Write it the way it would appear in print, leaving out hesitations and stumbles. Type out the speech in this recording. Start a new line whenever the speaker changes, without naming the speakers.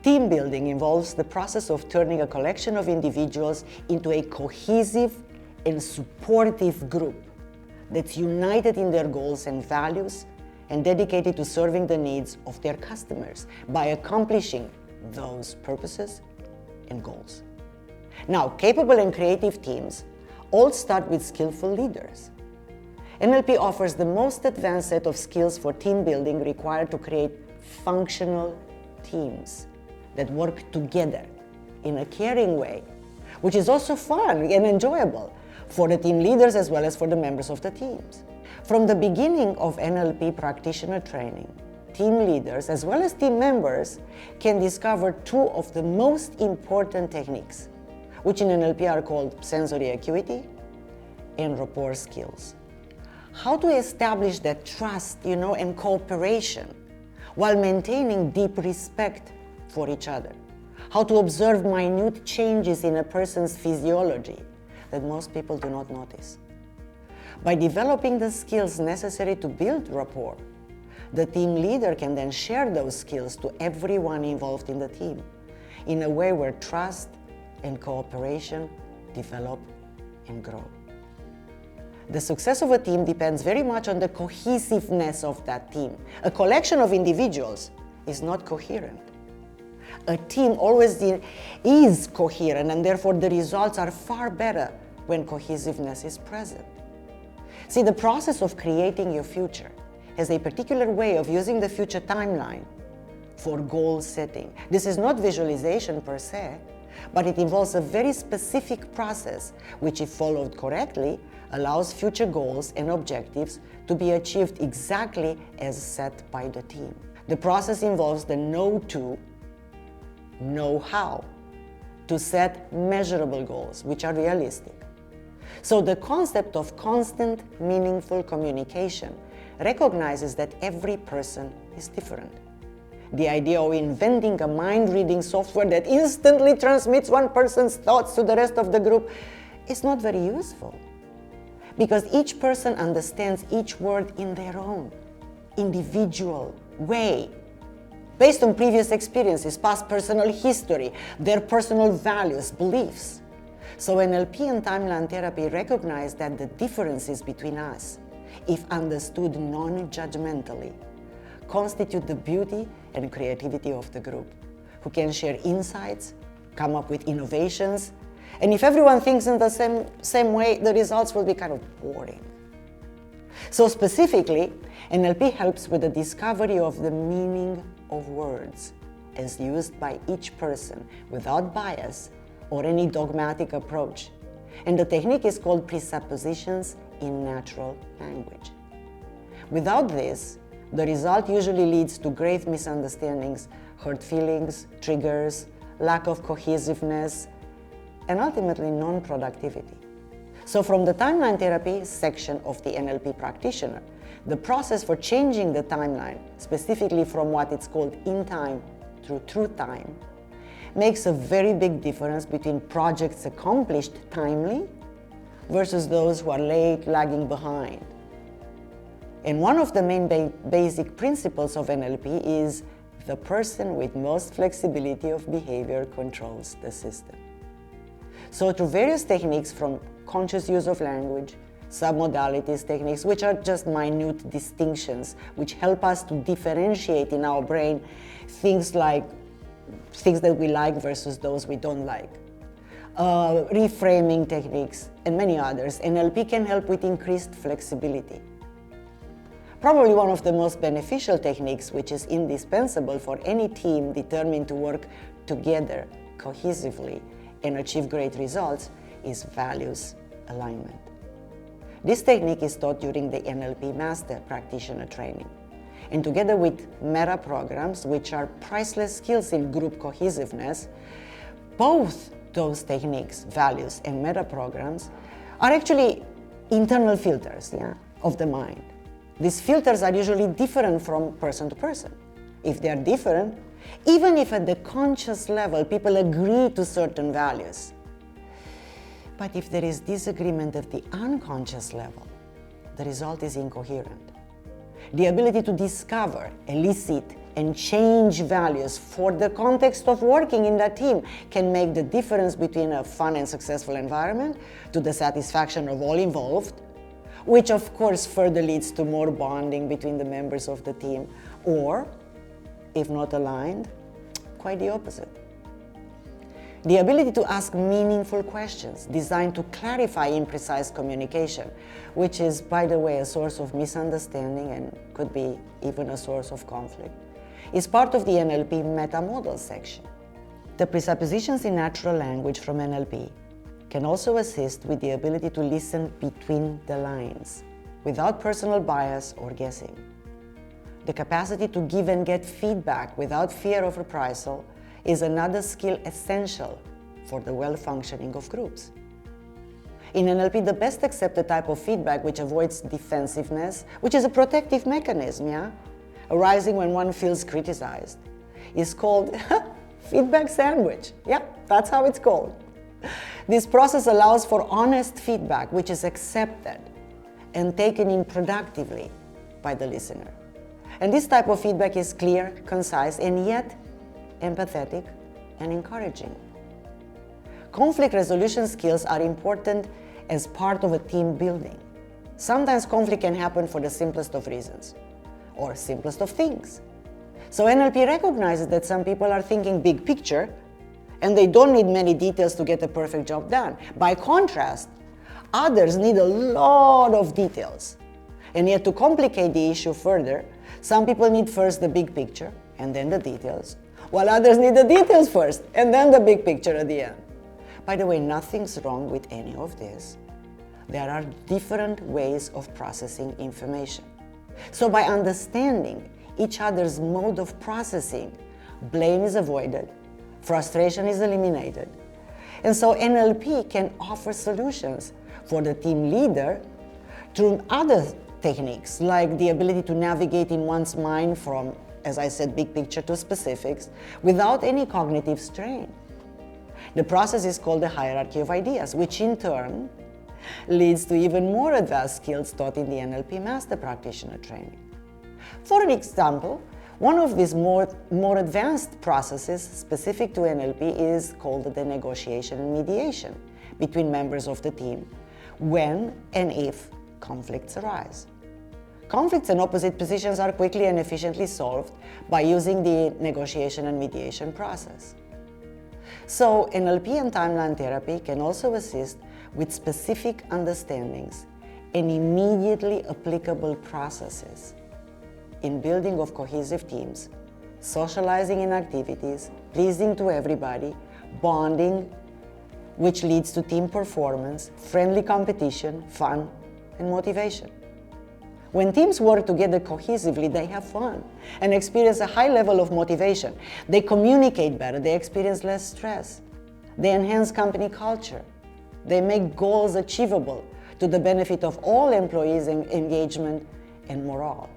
Team building involves the process of turning a collection of individuals into a cohesive and supportive group that's united in their goals and values and dedicated to serving the needs of their customers by accomplishing those purposes and goals. Now, capable and creative teams all start with skillful leaders. NLP offers the most advanced set of skills for team building required to create functional teams that work together in a caring way, which is also fun and enjoyable for the team leaders as well as for the members of the teams. From the beginning of NLP practitioner training, team leaders as well as team members can discover two of the most important techniques, which in NLP are called sensory acuity and rapport skills. How to establish that trust, and cooperation while maintaining deep respect for each other. How to observe minute changes in a person's physiology that most people do not notice. By developing the skills necessary to build rapport, the team leader can then share those skills to everyone involved in the team in a way where trust and cooperation develop and grow. The success of a team depends very much on the cohesiveness of that team. A collection of individuals is not coherent. A team always is coherent, and therefore the results are far better when cohesiveness is present. See, the process of creating your future has a particular way of using the future timeline for goal setting. This is not visualization per se, but it involves a very specific process which, if followed correctly, allows future goals and objectives to be achieved exactly as set by the team. The process involves the know-how to set measurable goals which are realistic. So the concept of constant, meaningful communication recognizes that every person is different. The idea of inventing a mind-reading software that instantly transmits one person's thoughts to the rest of the group is not very useful, because each person understands each word in their own individual way, based on previous experiences, past personal history, their personal values, beliefs. So NLP and timeline therapy recognize that the differences between us, if understood non-judgmentally, constitute the beauty and creativity of the group, who can share insights, come up with innovations, and if everyone thinks in the same way, the results will be kind of boring. So specifically, NLP helps with the discovery of the meaning of words as used by each person without bias or any dogmatic approach. And the technique is called presuppositions in natural language. Without this, the result usually leads to grave misunderstandings, hurt feelings, triggers, lack of cohesiveness, and ultimately non-productivity. So from the timeline therapy section of the NLP practitioner, the process for changing the timeline, specifically from what it's called in time through true time, makes a very big difference between projects accomplished timely versus those who are late, lagging behind. And one of the main basic principles of NLP is the person with most flexibility of behavior controls the system. So through various techniques, from conscious use of language, submodalities techniques, which are just minute distinctions, which help us to differentiate in our brain things that we like versus those we don't like, reframing techniques, and many others, NLP can help with increased flexibility. Probably one of the most beneficial techniques, which is indispensable for any team determined to work together cohesively and achieve great results, is values alignment. This technique is taught during the NLP Master Practitioner Training. And together with meta programs, which are priceless skills in group cohesiveness, both those techniques, values and meta programs, are actually internal filters of the mind. These filters are usually different from person to person. If they are different, even if at the conscious level people agree to certain values, but if there is disagreement at the unconscious level, the result is incoherent. The ability to discover, elicit, and change values for the context of working in that team can make the difference between a fun and successful environment to the satisfaction of all involved, which of course further leads to more bonding between the members of the team, or, if not aligned, quite the opposite. The ability to ask meaningful questions designed to clarify imprecise communication, which is, by the way, a source of misunderstanding and could be even a source of conflict, is part of the NLP meta-model section. The presuppositions in natural language from NLP can also assist with the ability to listen between the lines, without personal bias or guessing. The capacity to give and get feedback without fear of reprisal is another skill essential for the well-functioning of groups. In NLP, the best accepted type of feedback which avoids defensiveness, which is a protective mechanism, arising when one feels criticized, is called feedback sandwich. That's how it's called. This process allows for honest feedback which is accepted and taken in productively by the listener. And this type of feedback is clear, concise, and yet empathetic and encouraging. Conflict resolution skills are important as part of a team building. Sometimes conflict can happen for the simplest of reasons, or simplest of things. So NLP recognizes that some people are thinking big picture, and they don't need many details to get a perfect job done. By contrast, others need a lot of details. And yet, to complicate the issue further, some people need first the big picture and then the details, while others need the details first and then the big picture at the end. By the way, nothing's wrong with any of this. There are different ways of processing information. So by understanding each other's mode of processing, blame is avoided, frustration is eliminated. And so NLP can offer solutions for the team leader through other techniques, like the ability to navigate in one's mind from, as I said, big picture to specifics, without any cognitive strain. The process is called the hierarchy of ideas, which in turn leads to even more advanced skills taught in the NLP Master Practitioner Training. For an example, one of these more advanced processes specific to NLP is called the negotiation and mediation between members of the team when and if conflicts arise. Conflicts and opposite positions are quickly and efficiently solved by using the negotiation and mediation process. So NLP and timeline therapy can also assist with specific understandings and immediately applicable processes in building of cohesive teams, socializing in activities, pleasing to everybody, bonding, which leads to team performance, friendly competition, fun, and motivation. When teams work together cohesively, they have fun and experience a high level of motivation. They communicate better, they experience less stress, they enhance company culture, they make goals achievable to the benefit of all employees in engagement and morale.